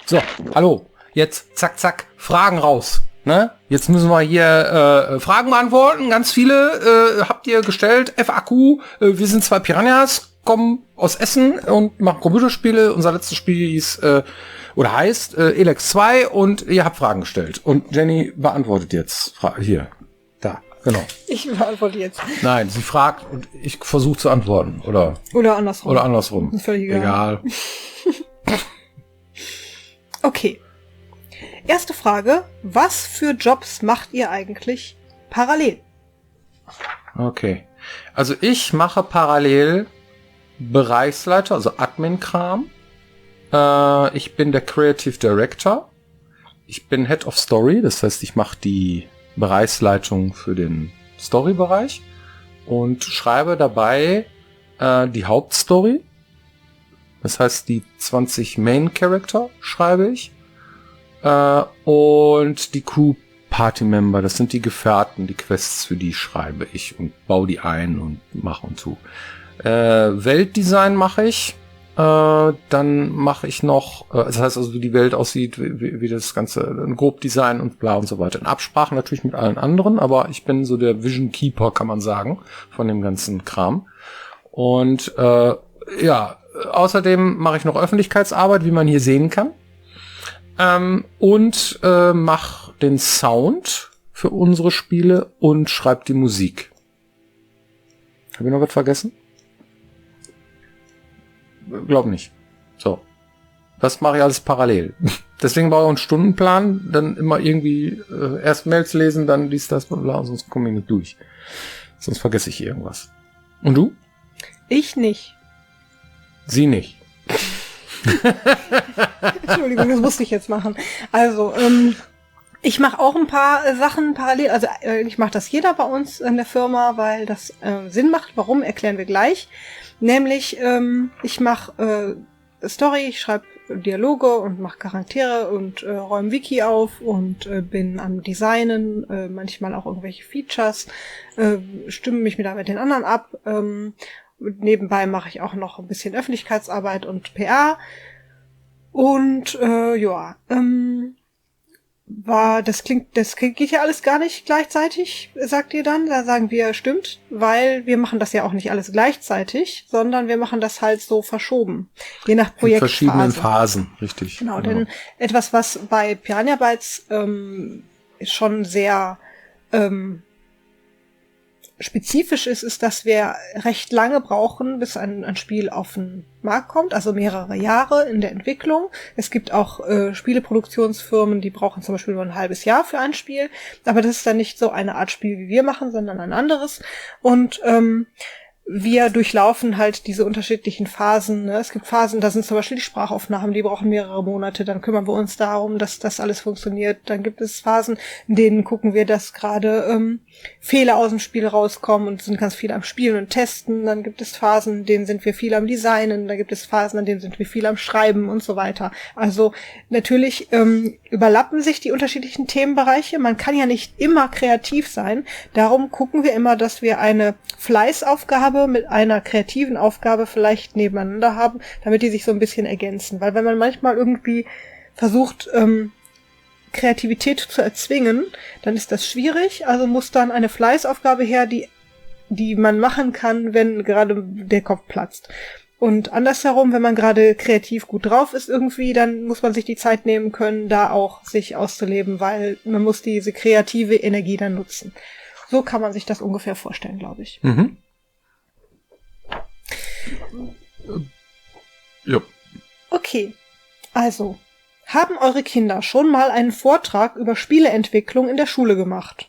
So, hallo. Jetzt zack, zack, Fragen raus. Ne? Jetzt müssen wir hier Fragen beantworten. Ganz viele habt ihr gestellt. FAQ. Wir sind zwei Piranhas, kommen aus Essen und machen Computerspiele. Unser letztes Spiel hieß heißt Elex 2 und ihr habt Fragen gestellt. Und Jenny beantwortet jetzt. Hier. Da. Genau. Ich beantworte jetzt. Nein, sie fragt und ich versuche zu antworten. Oder andersrum. Oder andersrum. Ist völlig egal. Okay. Erste Frage. Was für Jobs macht ihr eigentlich parallel? Okay. Also ich mache parallel Bereichsleiter, also Admin-Kram. Ich bin der Creative Director. Ich bin Head of Story, das heißt, ich mache die Bereichsleitung für den Story-Bereich und schreibe dabei die Hauptstory. Das heißt, die 20 Main-Character schreibe ich. Und die Crew-Party-Member, das sind die Gefährten, die Quests, für die schreibe ich und baue die ein und mache und tu. Weltdesign mache ich. Dann mache ich noch, das heißt also, wie die Welt aussieht, wie das Ganze, ein Grobdesign und bla und so weiter. In Absprache natürlich mit allen anderen, aber ich bin so der Vision Keeper, kann man sagen, von dem ganzen Kram. Und außerdem mache ich noch Öffentlichkeitsarbeit, wie man hier sehen kann. Und mache den Sound für unsere Spiele und schreibe die Musik. Habe ich noch was vergessen? Glaub nicht. So. Das mache ich alles parallel. Deswegen brauche ich einen Stundenplan, dann immer irgendwie erst Mails lesen, dann dies, das, bla, sonst komme ich nicht durch. Sonst vergesse ich irgendwas. Und du? Ich nicht. Sie nicht. Entschuldigung, das musste ich jetzt machen. Also, ich mache auch ein paar Sachen parallel. Also ich mache das jeder bei uns in der Firma, weil das Sinn macht. Warum, erklären wir gleich. Nämlich, ich mache Story, ich schreibe Dialoge und mache Charaktere und räume Wiki auf und bin am Designen, manchmal auch irgendwelche Features, stimme mich mit den anderen ab. Nebenbei mache ich auch noch ein bisschen Öffentlichkeitsarbeit und PR. Und das geht ja alles gar nicht gleichzeitig, sagt ihr dann. Da sagen wir, stimmt, weil wir machen das ja auch nicht alles gleichzeitig, sondern wir machen das halt so verschoben, je nach Projektphase. In verschiedenen Phasen, richtig. Genau, denn etwas, was bei Piranha Bytes schon sehr spezifisch ist, dass wir recht lange brauchen, bis ein Spiel auf den Markt kommt, also mehrere Jahre in der Entwicklung. Es gibt auch Spieleproduktionsfirmen, die brauchen zum Beispiel nur ein halbes Jahr für ein Spiel, aber das ist dann nicht so eine Art Spiel, wie wir machen, sondern ein anderes. Und wir durchlaufen halt diese unterschiedlichen Phasen. Ne? Es gibt Phasen, da sind zum Beispiel die Sprachaufnahmen, die brauchen mehrere Monate, dann kümmern wir uns darum, dass das alles funktioniert. Dann gibt es Phasen, in denen gucken wir, dass gerade Fehler aus dem Spiel rauskommen und sind ganz viel am Spielen und Testen. Dann gibt es Phasen, in denen sind wir viel am Designen, dann gibt es Phasen, in denen sind wir viel am Schreiben und so weiter. Also natürlich überlappen sich die unterschiedlichen Themenbereiche. Man kann ja nicht immer kreativ sein. Darum gucken wir immer, dass wir eine Fleißaufgabe mit einer kreativen Aufgabe vielleicht nebeneinander haben, damit die sich so ein bisschen ergänzen. Weil wenn man manchmal irgendwie versucht, Kreativität zu erzwingen, dann ist das schwierig. Also muss dann eine Fleißaufgabe her, die man machen kann, wenn gerade der Kopf platzt. Und andersherum, wenn man gerade kreativ gut drauf ist irgendwie, dann muss man sich die Zeit nehmen können, da auch sich auszuleben, weil man muss diese kreative Energie dann nutzen. So kann man sich das ungefähr vorstellen, glaube ich. Mhm. Ja. Okay, also, haben eure Kinder schon mal einen Vortrag über Spieleentwicklung in der Schule gemacht?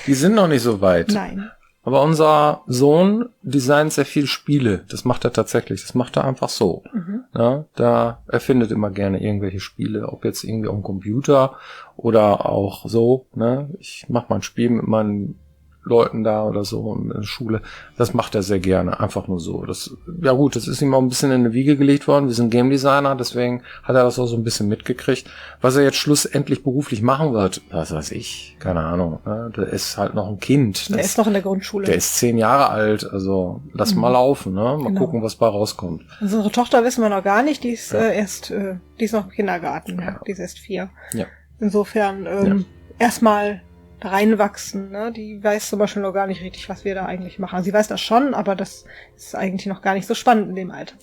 Die sind noch nicht so weit. Nein. Aber unser Sohn designt sehr viel Spiele. Das macht er tatsächlich. Das macht er einfach so. Mhm. Ja, da erfindet immer gerne irgendwelche Spiele, ob jetzt irgendwie am Computer oder auch so. Ne? Ich mache mal ein Spiel mit meinen Schulleuten da oder so in der Schule. Das macht er sehr gerne, einfach nur so. Das, ja gut, das ist ihm auch ein bisschen in eine Wiege gelegt worden. Wir sind Game Designer, deswegen hat er das auch so ein bisschen mitgekriegt. Was er jetzt schlussendlich beruflich machen wird, was weiß ich, keine Ahnung. Ne? Der ist halt noch ein Kind. Der ist noch in der Grundschule. Der ist 10 Jahre alt, also lass mal laufen, ne? Mal gucken, was bei rauskommt. Also unsere Tochter wissen wir noch gar nicht, die ist die ist noch im Kindergarten, die ist erst 4. Ja. Insofern erstmal reinwachsen, ne? Die weiß zum Beispiel noch gar nicht richtig, was wir da eigentlich machen. Also sie weiß das schon, aber das ist eigentlich noch gar nicht so spannend in dem Alter.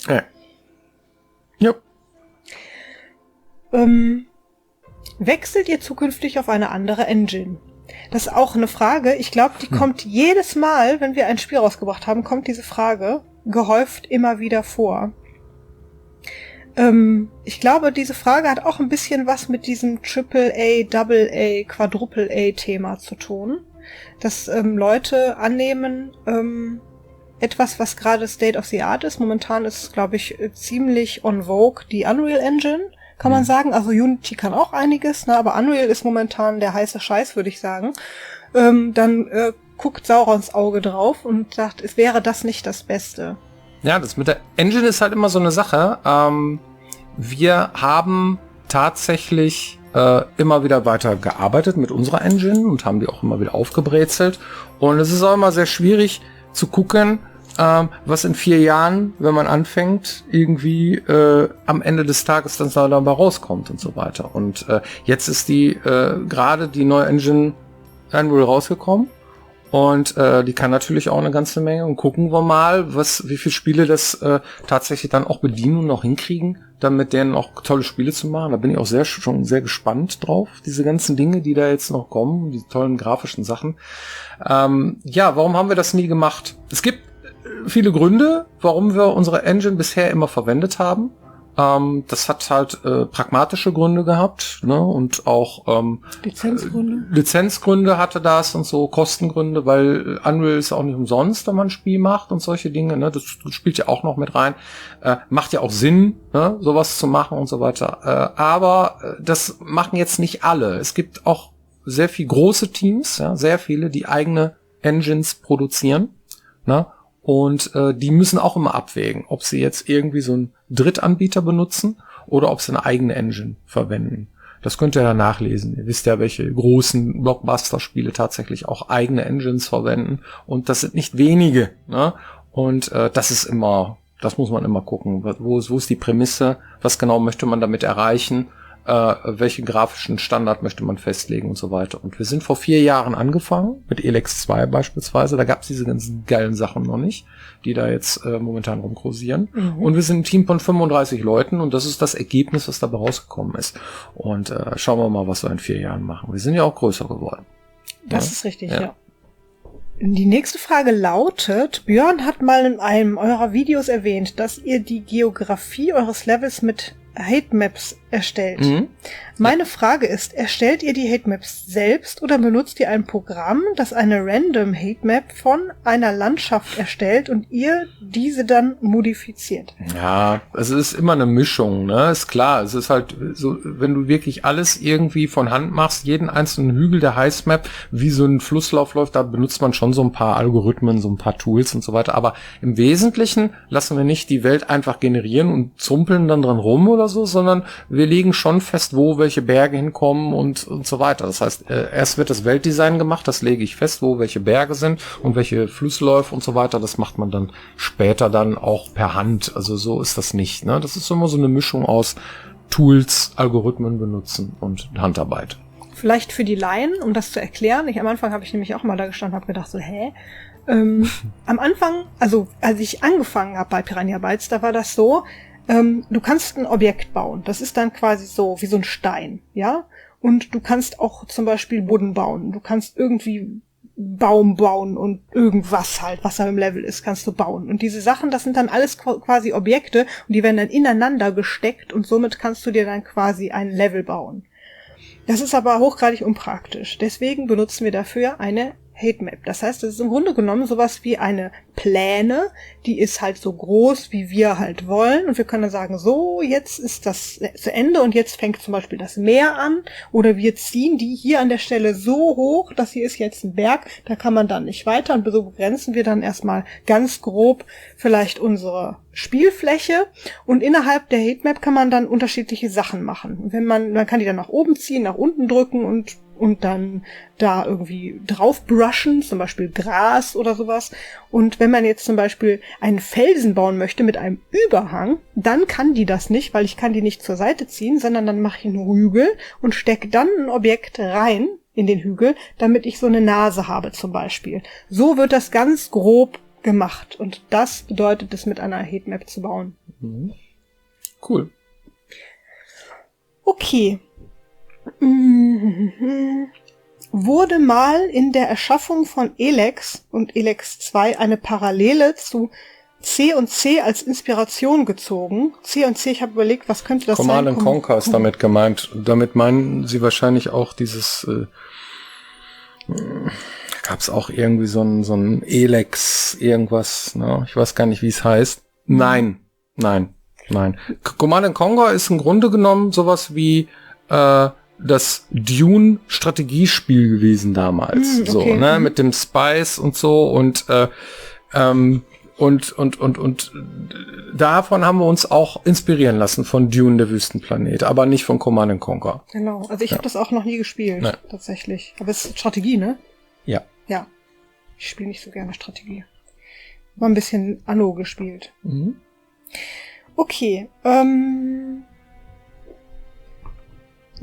Ja. Wechselt ihr zukünftig auf eine andere Engine? Das ist auch eine Frage. Ich glaube, die kommt jedes Mal, wenn wir ein Spiel rausgebracht haben, kommt diese Frage gehäuft immer wieder vor. Ich glaube, diese Frage hat auch ein bisschen was mit diesem AAA, AA, Quadruple-A-Thema zu tun. Dass Leute annehmen, etwas, was gerade State of the Art ist. Momentan ist, glaube ich, ziemlich on vogue die Unreal Engine, kann man sagen. Also Unity kann auch einiges, ne? Aber Unreal ist momentan der heiße Scheiß, würde ich sagen. Dann guckt Saurons Auge drauf und sagt, es wäre das nicht das Beste. Ja, das mit der Engine ist halt immer so eine Sache. Wir haben tatsächlich immer wieder weiter gearbeitet mit unserer Engine und haben die auch immer wieder aufgebrezelt. Und es ist auch immer sehr schwierig zu gucken, was in 4 Jahren, wenn man anfängt, irgendwie am Ende des Tages dann dabei rauskommt und so weiter. Und jetzt ist gerade die neue Engine Unreal rausgekommen. Und die kann natürlich auch eine ganze Menge. Und gucken wir mal, wie viele Spiele das tatsächlich dann auch bedienen und auch hinkriegen, dann mit denen auch tolle Spiele zu machen. Da bin ich auch schon sehr gespannt drauf, diese ganzen Dinge, die da jetzt noch kommen, die tollen grafischen Sachen. Warum haben wir das nie gemacht? Es gibt viele Gründe, warum wir unsere Engine bisher immer verwendet haben. Das hat halt pragmatische Gründe gehabt, ne? Und auch Lizenzgründe hatte das und so, Kostengründe, weil Unreal ist auch nicht umsonst, wenn man ein Spiel macht und solche Dinge, ne? Das spielt ja auch noch mit rein. Macht ja auch Sinn, ne? Sowas zu machen und so weiter. Aber das machen jetzt nicht alle. Es gibt auch sehr viele große Teams, ja? Sehr viele, die eigene Engines produzieren, ne? Und die müssen auch immer abwägen, ob sie jetzt irgendwie so einen Drittanbieter benutzen oder ob sie eine eigene Engine verwenden. Das könnt ihr ja nachlesen. Ihr wisst ja, welche großen Blockbuster-Spiele tatsächlich auch eigene Engines verwenden. Und das sind nicht wenige, ne? Und das muss man immer gucken. Wo ist die Prämisse? Was genau möchte man damit erreichen? Welchen grafischen Standard möchte man festlegen und so weiter. Und wir sind vor 4 Jahren angefangen, mit Elex 2 beispielsweise. Da gab es diese ganzen geilen Sachen noch nicht, die da jetzt momentan rumkursieren. Und wir sind ein Team von 35 Leuten und das ist das Ergebnis, was dabei rausgekommen ist. Und schauen wir mal, was wir in 4 Jahren machen. Wir sind ja auch größer geworden. Das ist richtig, ja. Die nächste Frage lautet, Björn hat mal in einem eurer Videos erwähnt, dass ihr die Geografie eures Levels mit Hatemaps erstellt. Meine Frage ist, erstellt ihr die Hatemaps selbst oder benutzt ihr ein Programm, das eine random Hatemap von einer Landschaft erstellt und ihr diese dann modifiziert? Ja, es ist immer eine Mischung, ne? Ist klar, es ist halt so, wenn du wirklich alles irgendwie von Hand machst, jeden einzelnen Hügel der Heißmap, wie so ein Flusslauf läuft, da benutzt man schon so ein paar Algorithmen, so ein paar Tools und so weiter, aber im Wesentlichen lassen wir nicht die Welt einfach generieren und zumpeln dann dran rum oder so, sondern wir legen schon fest, wo welche Berge hinkommen und so weiter. Das heißt, erst wird das Weltdesign gemacht, das lege ich fest, wo welche Berge sind und welche Flussläufe und so weiter. Das macht man dann später dann auch per Hand. Also so ist das nicht, ne? Das ist immer so eine Mischung aus Tools, Algorithmen benutzen und Handarbeit. Vielleicht für die Laien, um das zu erklären. Am Anfang habe ich nämlich auch mal da gestanden und habe gedacht so, am Anfang, also als ich angefangen habe bei Piranha Bytes, da war das so, du kannst ein Objekt bauen. Das ist dann quasi so wie so ein Stein, ja? Und du kannst auch zum Beispiel Boden bauen. Du kannst irgendwie Baum bauen und irgendwas halt, was da im Level ist, kannst du bauen. Und diese Sachen, das sind dann alles quasi Objekte und die werden dann ineinander gesteckt und somit kannst du dir dann quasi ein Level bauen. Das ist aber hochgradig unpraktisch. Deswegen benutzen wir dafür eine Heatmap. Das heißt, es ist im Grunde genommen sowas wie eine Pläne, die ist halt so groß, wie wir halt wollen. Und wir können dann sagen, so, jetzt ist das zu Ende und jetzt fängt zum Beispiel das Meer an. Oder wir ziehen die hier an der Stelle so hoch, das hier ist jetzt ein Berg, da kann man dann nicht weiter. Und so begrenzen wir dann erstmal ganz grob vielleicht unsere Spielfläche. Und innerhalb der Heatmap kann man dann unterschiedliche Sachen machen. Wenn man kann die dann nach oben ziehen, nach unten drücken und dann da irgendwie drauf brushen, zum Beispiel Gras oder sowas. Und wenn man jetzt zum Beispiel einen Felsen bauen möchte mit einem Überhang, dann kann die das nicht, weil ich kann die nicht zur Seite ziehen, sondern dann mache ich einen Hügel und stecke dann ein Objekt rein in den Hügel, damit ich so eine Nase habe zum Beispiel. So wird das ganz grob gemacht. Und das bedeutet es, mit einer Heatmap zu bauen. Mhm. Cool. Okay. Wurde mal in der Erschaffung von Elex und Elex 2 eine Parallele zu C&C als Inspiration gezogen? C&C, ich habe überlegt, was könnte das sein? Command & Conquer ist damit gemeint. Damit meinen sie wahrscheinlich auch dieses gab es auch irgendwie so ein Elex irgendwas, ne? Ich weiß gar nicht, wie es heißt. Nein. Command & Conquer ist im Grunde genommen sowas wie das Dune-Strategiespiel gewesen damals. Okay. So, ne? Mit dem Spice und so und davon haben wir uns auch inspirieren lassen von Dune, der Wüstenplanet, aber nicht von Command & Conquer. Genau, also ich habe das auch noch nie gespielt, tatsächlich. Aber es ist Strategie, ne? Ja. Ja. Ich spiele nicht so gerne Strategie. Mal ein bisschen Anno gespielt. Mhm. Okay,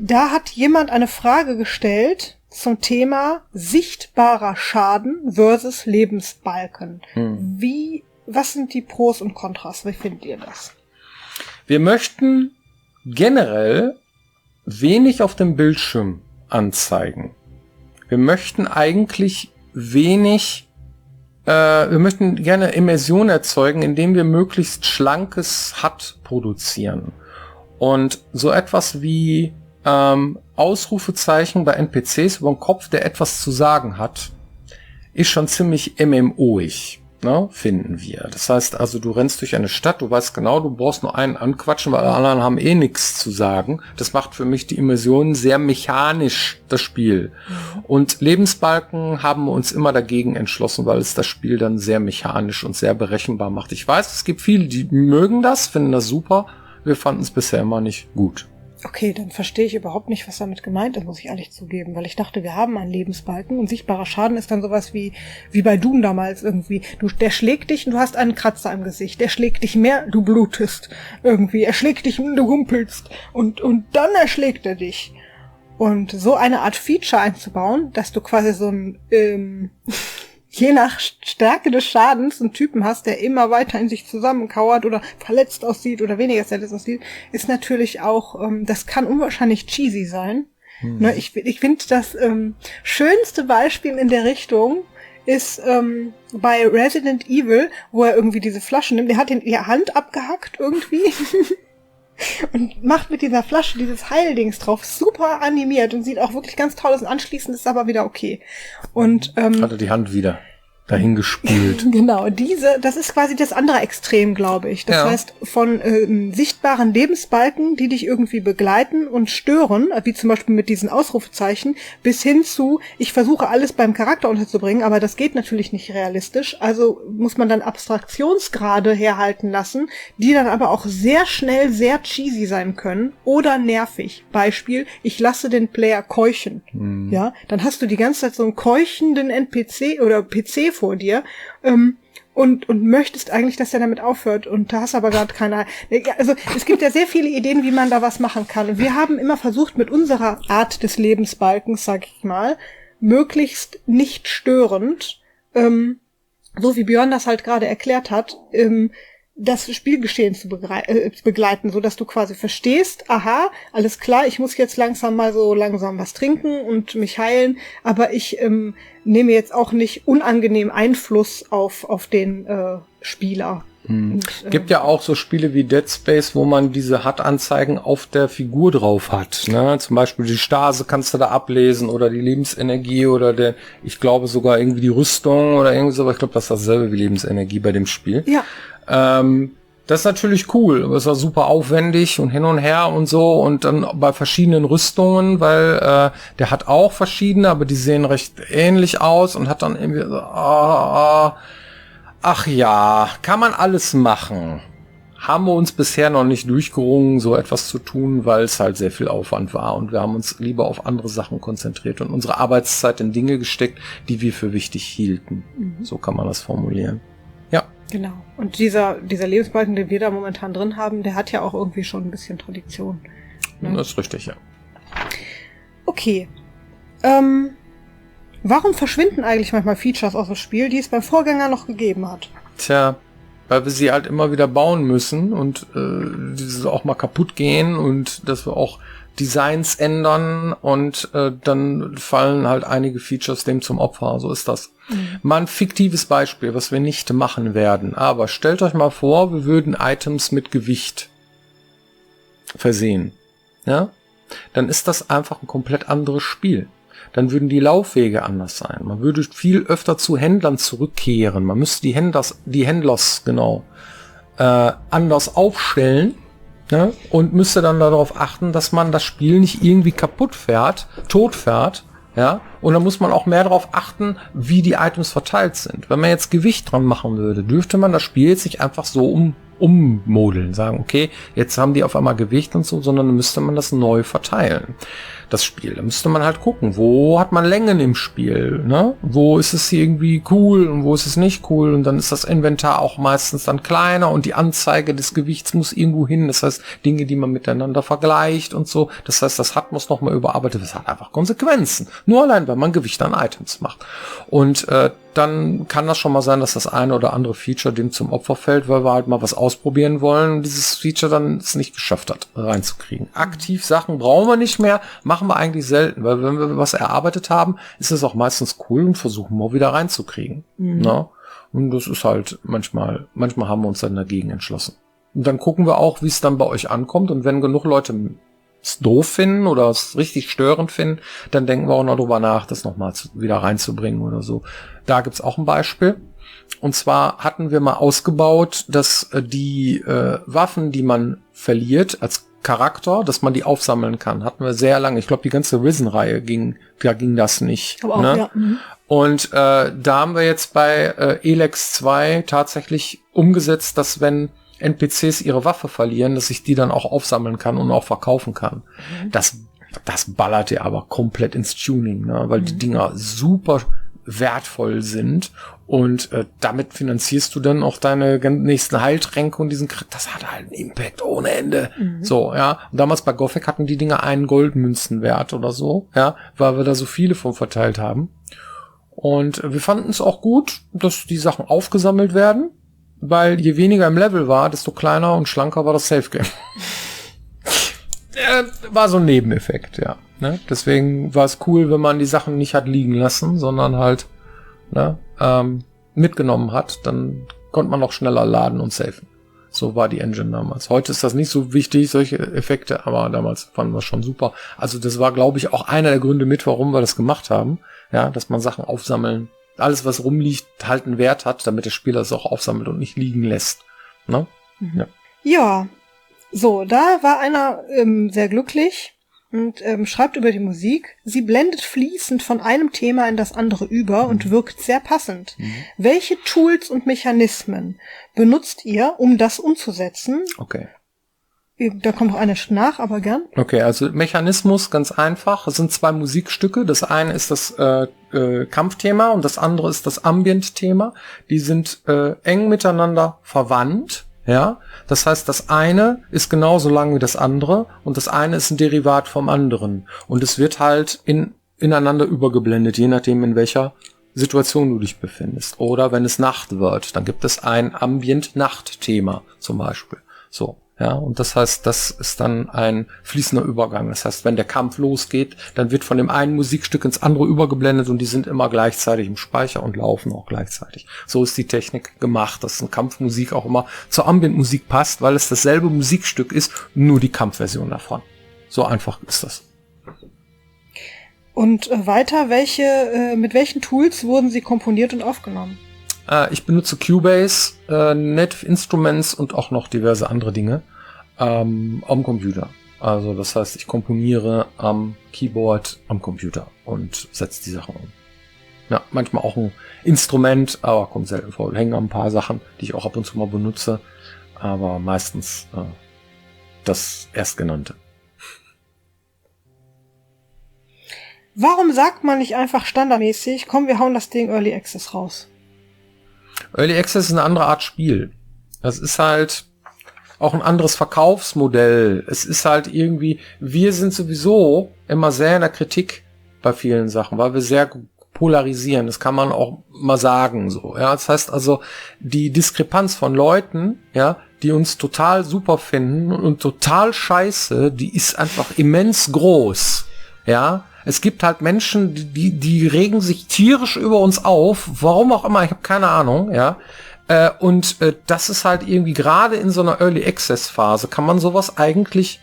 da hat jemand eine Frage gestellt zum Thema sichtbarer Schaden versus Lebensbalken. Was sind die Pros und Kontras? Wie findet ihr das? Wir möchten generell wenig auf dem Bildschirm anzeigen. Wir möchten eigentlich wir möchten gerne Immersion erzeugen, indem wir möglichst schlankes HUD produzieren. Und so etwas wie Ausrufezeichen bei NPCs über den Kopf, der etwas zu sagen hat, ist schon ziemlich MMO-ig, ne, finden wir. Das heißt also, du rennst durch eine Stadt, du weißt genau, du brauchst nur einen anquatschen, weil alle anderen haben eh nichts zu sagen. Das macht für mich die Immersion sehr mechanisch, das Spiel. Und Lebensbalken haben wir uns immer dagegen entschlossen, weil es das Spiel dann sehr mechanisch und sehr berechenbar macht. Ich weiß, es gibt viele, die mögen das, finden das super. Wir fanden es bisher immer nicht gut. Okay, dann verstehe ich überhaupt nicht, was damit gemeint ist, muss ich ehrlich zugeben, weil ich dachte, wir haben einen Lebensbalken und sichtbarer Schaden ist dann sowas wie bei Doom damals irgendwie. Der schlägt dich und du hast einen Kratzer im Gesicht. Der schlägt dich mehr, du blutest irgendwie. Er schlägt dich und du humpelst und dann erschlägt er dich. Und so eine Art Feature einzubauen, dass du quasi so ein je nach Stärke des Schadens einen Typen hast, der immer weiter in sich zusammenkauert oder verletzt aussieht oder weniger verletzt aussieht, ist natürlich auch, das kann unwahrscheinlich cheesy sein. Ne, ich finde, das schönste Beispiel in der Richtung ist bei Resident Evil, wo er irgendwie diese Flaschen nimmt, der hat die Hand abgehackt irgendwie und macht mit dieser Flasche dieses Heildings drauf, super animiert und sieht auch wirklich ganz toll aus und anschließend ist es aber wieder okay. Und hat er die Hand wieder dahin gespült. Genau, das ist quasi das andere Extrem, glaube ich. Das heißt, von sichtbaren Lebensbalken, die dich irgendwie begleiten und stören, wie zum Beispiel mit diesen Ausrufezeichen, bis hin zu, ich versuche alles beim Charakter unterzubringen, aber das geht natürlich nicht realistisch. Also muss man dann Abstraktionsgrade herhalten lassen, die dann aber auch sehr schnell sehr cheesy sein können oder nervig. Beispiel, ich lasse den Player keuchen. Ja, dann hast du die ganze Zeit so einen keuchenden NPC oder PC vor dir und möchtest eigentlich, dass der damit aufhört und da hast aber gerade keine. Also es gibt ja sehr viele Ideen, wie man da was machen kann und wir haben immer versucht mit unserer Art des Lebensbalkens, sag ich mal, möglichst nicht störend, so wie Björn das halt gerade erklärt hat, das Spielgeschehen zu begleiten, so dass du quasi verstehst, aha, alles klar, ich muss jetzt langsam was trinken und mich heilen, aber ich nehme jetzt auch nicht unangenehm Einfluss auf den Spieler. Und, Gibt ja auch so Spiele wie Dead Space, wo man diese HUD-Anzeigen auf der Figur drauf hat. Ne? Zum Beispiel die Stase kannst du da ablesen oder die Lebensenergie oder ich glaube sogar irgendwie die Rüstung oder irgendwie so, aber ich glaube, das ist dasselbe wie Lebensenergie bei dem Spiel. Ja. Das ist natürlich cool, aber es war super aufwendig und hin und her und so und dann bei verschiedenen Rüstungen, weil der hat auch verschiedene, aber die sehen recht ähnlich aus und hat dann irgendwie so, ach ja, kann man alles machen. Haben wir uns bisher noch nicht durchgerungen, so etwas zu tun, weil es halt sehr viel Aufwand war und wir haben uns lieber auf andere Sachen konzentriert und unsere Arbeitszeit in Dinge gesteckt, die wir für wichtig hielten. So kann man das formulieren. Ja. Genau. Und dieser Lebensbalken, den wir da momentan drin haben, der hat ja auch irgendwie schon ein bisschen Tradition. Ne? Das ist richtig, ja. Okay. Warum verschwinden eigentlich manchmal Features aus dem Spiel, die es beim Vorgänger noch gegeben hat? Tja, weil wir sie halt immer wieder bauen müssen und diese auch mal kaputt gehen und dass wir auch Designs ändern und dann fallen halt einige Features dem zum Opfer. So ist das. Mal ein fiktives Beispiel, was wir nicht machen werden. Aber stellt euch mal vor, wir würden Items mit Gewicht versehen. Ja? Dann ist das einfach ein komplett anderes Spiel. Dann würden die Laufwege anders sein. Man würde viel öfter zu Händlern zurückkehren. Man müsste die Händlers anders aufstellen, ne? Und müsste dann darauf achten, dass man das Spiel nicht irgendwie tot fährt. Ja, und dann muss man auch mehr darauf achten, wie die Items verteilt sind. Wenn man jetzt Gewicht dran machen würde, dürfte man das Spiel jetzt nicht einfach so ummodeln, sagen, okay, jetzt haben die auf einmal Gewicht und so, sondern dann müsste man das neu verteilen, das Spiel. Da müsste man halt gucken, wo hat man Längen im Spiel, ne? Wo ist es irgendwie cool und wo ist es nicht cool und dann ist das Inventar auch meistens dann kleiner und die Anzeige des Gewichts muss irgendwo hin, das heißt, Dinge, die man miteinander vergleicht und so, das heißt, das HUD muss nochmal überarbeitet, das hat einfach Konsequenzen, nur allein, weil man Gewicht an Items macht und dann kann das schon mal sein, dass das eine oder andere Feature dem zum Opfer fällt, weil wir halt mal was ausprobieren wollen und dieses Feature dann es nicht geschafft hat, reinzukriegen. Aktiv Sachen brauchen wir nicht mehr, machen wir eigentlich selten, weil wenn wir was erarbeitet haben, ist es auch meistens cool und versuchen wir wieder reinzukriegen. Na? Und das ist halt manchmal haben wir uns dann dagegen entschlossen. Und dann gucken wir auch, wie es dann bei euch ankommt und wenn genug Leute es doof finden oder es richtig störend finden, dann denken wir auch noch drüber nach, das nochmal wieder reinzubringen oder so. Da gibt's auch ein Beispiel. Und zwar hatten wir mal ausgebaut, dass die Waffen, die man verliert als Charakter, dass man die aufsammeln kann. Hatten wir sehr lange. Ich glaube, die ganze Risen-Reihe ging das nicht. Aber auch, ne? ja. Und da haben wir jetzt bei Elex 2 tatsächlich umgesetzt, dass wenn NPCs ihre Waffe verlieren, dass ich die dann auch aufsammeln kann und auch verkaufen kann. Das ballert ja aber komplett ins Tuning, ne? Weil die Dinger super wertvoll sind und damit finanzierst du dann auch deine nächsten Heiltränke und das hat halt einen Impact ohne Ende. So, ja. Und damals bei Gothic hatten die Dinger 1 Goldmünzenwert oder so, ja, weil wir da so viele von verteilt haben. Und wir fanden es auch gut, dass die Sachen aufgesammelt werden, weil je weniger im Level war, desto kleiner und schlanker war das Safe Game. War so ein Nebeneffekt, ja. Ne? Deswegen war es cool, wenn man die Sachen nicht hat liegen lassen, sondern halt mitgenommen hat. Dann konnte man auch schneller laden und safen. So war die Engine damals. Heute ist das nicht so wichtig, solche Effekte, aber damals fanden wir es schon super. Also das war, glaube ich, auch einer der Gründe mit, warum wir das gemacht haben. Ja, dass man Sachen aufsammeln, alles, was rumliegt, halt einen Wert hat, damit der Spieler es auch aufsammelt und nicht liegen lässt. Ne? Ja, so, da war einer sehr glücklich und schreibt über die Musik. Sie blendet fließend von einem Thema in das andere über und wirkt sehr passend. Welche Tools und Mechanismen benutzt ihr, um das umzusetzen? Okay. Da kommt noch eine nach, aber gern. Okay, also Mechanismus ganz einfach. Es sind 2 Musikstücke. Das eine ist das Kampfthema und das andere ist das Ambient-Thema. Die sind eng miteinander verwandt. Ja, das heißt, das eine ist genauso lang wie das andere und das eine ist ein Derivat vom anderen. Und es wird halt ineinander übergeblendet, je nachdem, in welcher Situation du dich befindest. Oder wenn es Nacht wird, dann gibt es ein Ambient-Nacht-Thema zum Beispiel. So. Ja, und das heißt, das ist dann ein fließender Übergang. Das heißt, wenn der Kampf losgeht, dann wird von dem einen Musikstück ins andere übergeblendet und die sind immer gleichzeitig im Speicher und laufen auch gleichzeitig. So ist die Technik gemacht, dass eine Kampfmusik auch immer zur Ambient-Musik passt, weil es dasselbe Musikstück ist, nur die Kampfversion davon. So einfach ist das. Und weiter, mit welchen Tools wurden sie komponiert und aufgenommen? Ich benutze Cubase, Native Instruments und auch noch diverse andere Dinge am Computer. Also das heißt, ich komponiere am Keyboard am Computer und setze die Sachen um. Ja, manchmal auch ein Instrument, aber kommt selten vor. Hängen ein paar Sachen, die ich auch ab und zu mal benutze, aber meistens das Erstgenannte. Warum sagt man nicht einfach standardmäßig, komm, wir hauen das Ding Early Access raus? Early Access ist eine andere Art Spiel. Das ist halt auch ein anderes Verkaufsmodell. Es ist halt irgendwie, wir sind sowieso immer sehr in der Kritik bei vielen Sachen, weil wir sehr polarisieren. Das kann man auch mal sagen, so. Ja, das heißt also, die Diskrepanz von Leuten, ja, die uns total super finden und total scheiße, die ist einfach immens groß. Ja, es gibt halt Menschen, die regen sich tierisch über uns auf, warum auch immer, ich habe keine Ahnung, ja. Und das ist halt irgendwie gerade in so einer Early Access Phase kann man sowas eigentlich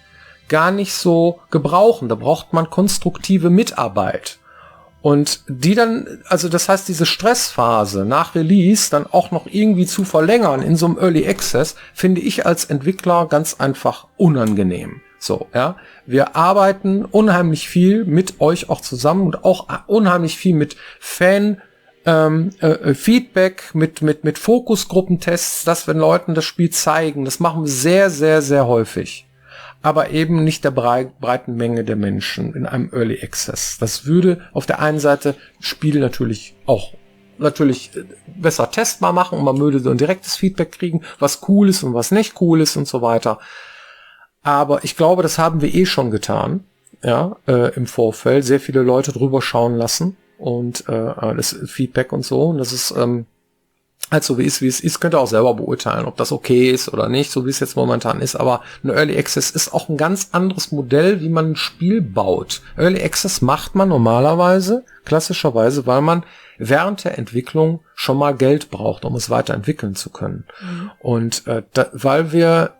gar nicht so gebrauchen. Da braucht man konstruktive Mitarbeit. Und die dann, also das heißt, diese Stressphase nach Release dann auch noch irgendwie zu verlängern in so einem Early Access, finde ich als Entwickler ganz einfach unangenehm. So, ja. Wir arbeiten unheimlich viel mit euch auch zusammen und auch unheimlich viel mit Feedback, mit Fokusgruppentests, dass wir Leuten das Spiel zeigen. Das machen wir sehr, sehr, sehr häufig. Aber eben nicht der breiten Menge der Menschen in einem Early Access. Das würde auf der einen Seite Spiel natürlich besser testbar machen und man würde so ein direktes Feedback kriegen, was cool ist und was nicht cool ist und so weiter. Aber ich glaube, das haben wir eh schon getan, ja, im Vorfeld. Sehr viele Leute drüber schauen lassen und das Feedback und so. Und das ist halt so, wie es ist. Könnt ihr auch selber beurteilen, ob das okay ist oder nicht, so wie es jetzt momentan ist. Aber ein Early Access ist auch ein ganz anderes Modell, wie man ein Spiel baut. Early Access macht man normalerweise, klassischerweise, weil man während der Entwicklung schon mal Geld braucht, um es weiterentwickeln zu können. Mhm. Und weil wir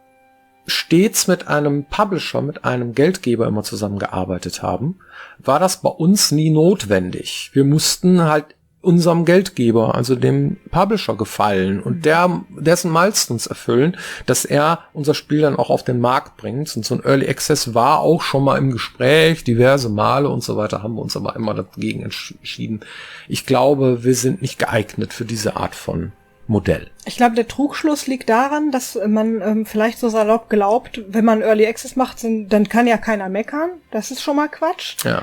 stets mit einem Publisher, mit einem Geldgeber immer zusammengearbeitet haben, war das bei uns nie notwendig. Wir mussten halt unserem Geldgeber, also dem Publisher, gefallen und dessen Milestones erfüllen, dass er unser Spiel dann auch auf den Markt bringt. Und so ein Early Access war auch schon mal im Gespräch, diverse Male und so weiter, haben wir uns aber immer dagegen entschieden. Ich glaube, wir sind nicht geeignet für diese Art von Modell. Ich glaube, der Trugschluss liegt daran, dass man vielleicht so salopp glaubt, wenn man Early Access macht, dann kann ja keiner meckern. Das ist schon mal Quatsch. Ja.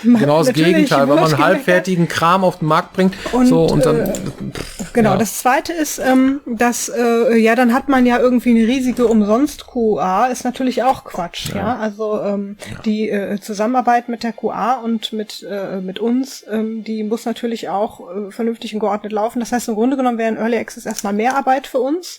Genau das Gegenteil, wenn man einen halbfertigen Kram auf den Markt bringt. Und dann, genau, ja. Das Zweite ist, dass dann hat man ja irgendwie eine riesige Umsonst-QA, ist natürlich auch Quatsch. Ja, also die Zusammenarbeit mit der QA und mit uns, die muss natürlich auch vernünftig und geordnet laufen. Das heißt, im Grunde genommen wäre ein Early Access erstmal mehr Arbeit für uns,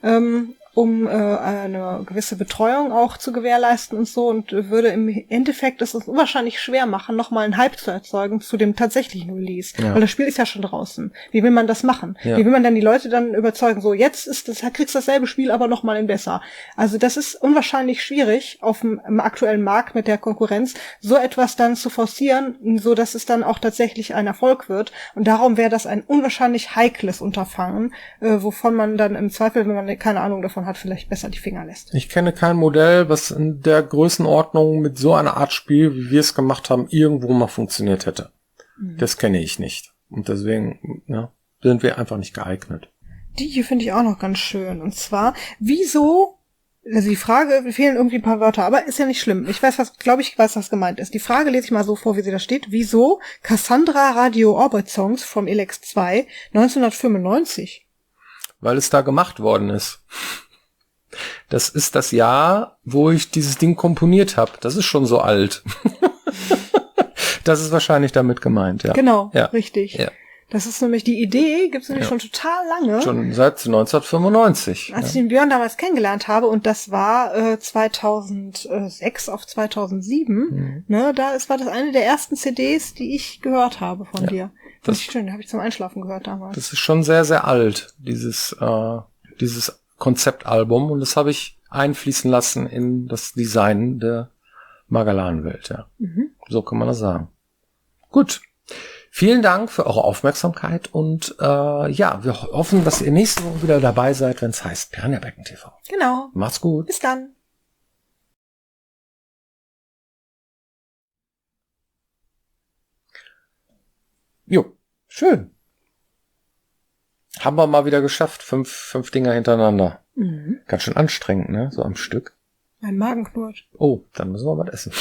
um eine gewisse Betreuung auch zu gewährleisten und so, und würde im Endeffekt es uns unwahrscheinlich schwer machen, nochmal einen Hype zu erzeugen zu dem tatsächlichen Release. Ja. Weil das Spiel ist ja schon draußen. Wie will man das machen? Ja. Wie will man dann die Leute dann überzeugen? So, jetzt kriegst du dasselbe Spiel, aber nochmal in besser. Also das ist unwahrscheinlich schwierig auf dem aktuellen Markt mit der Konkurrenz, so etwas dann zu forcieren, so dass es dann auch tatsächlich ein Erfolg wird. Und darum wäre das ein unwahrscheinlich heikles Unterfangen, wovon man dann im Zweifel, wenn man keine Ahnung davon hat, vielleicht besser die Finger lässt. Ich kenne kein Modell, was in der Größenordnung mit so einer Art Spiel, wie wir es gemacht haben, irgendwo mal funktioniert hätte. Mhm. Das kenne ich nicht. Und deswegen sind wir einfach nicht geeignet. Die hier finde ich auch noch ganz schön. Und zwar, wieso, also die Frage, mir fehlen irgendwie ein paar Wörter, aber ist ja nicht schlimm. Ich weiß, was gemeint ist. Die Frage lese ich mal so vor, wie sie da steht. Wieso Cassandra Radio Orbit Songs from Elex 2 1995? Weil es da gemacht worden ist. Das ist das Jahr, wo ich dieses Ding komponiert habe. Das ist schon so alt. Das ist wahrscheinlich damit gemeint, ja. Genau, ja. Richtig. Ja. Das ist nämlich die Idee, gibt's nämlich schon total lange. Schon seit 1995. Als ich den Björn damals kennengelernt habe, und das war 2006 auf 2007, ne, war das eine der ersten CDs, die ich gehört habe von dir. Das ist schön, habe ich zum Einschlafen gehört damals. Das ist schon sehr, sehr alt, dieses Konzeptalbum, und das habe ich einfließen lassen in das Design der Magalan-Welt, ja. So kann man das sagen. Gut. Vielen Dank für eure Aufmerksamkeit und wir hoffen, dass ihr nächste Woche wieder dabei seid, wenn es heißt Piranha Becken TV. Genau. Macht's gut. Bis dann. Jo, schön. Haben wir mal wieder geschafft. 5 Dinger hintereinander. Ganz schön anstrengend, ne? So am Stück. Mein Magen knurrt. Oh, dann müssen wir was essen.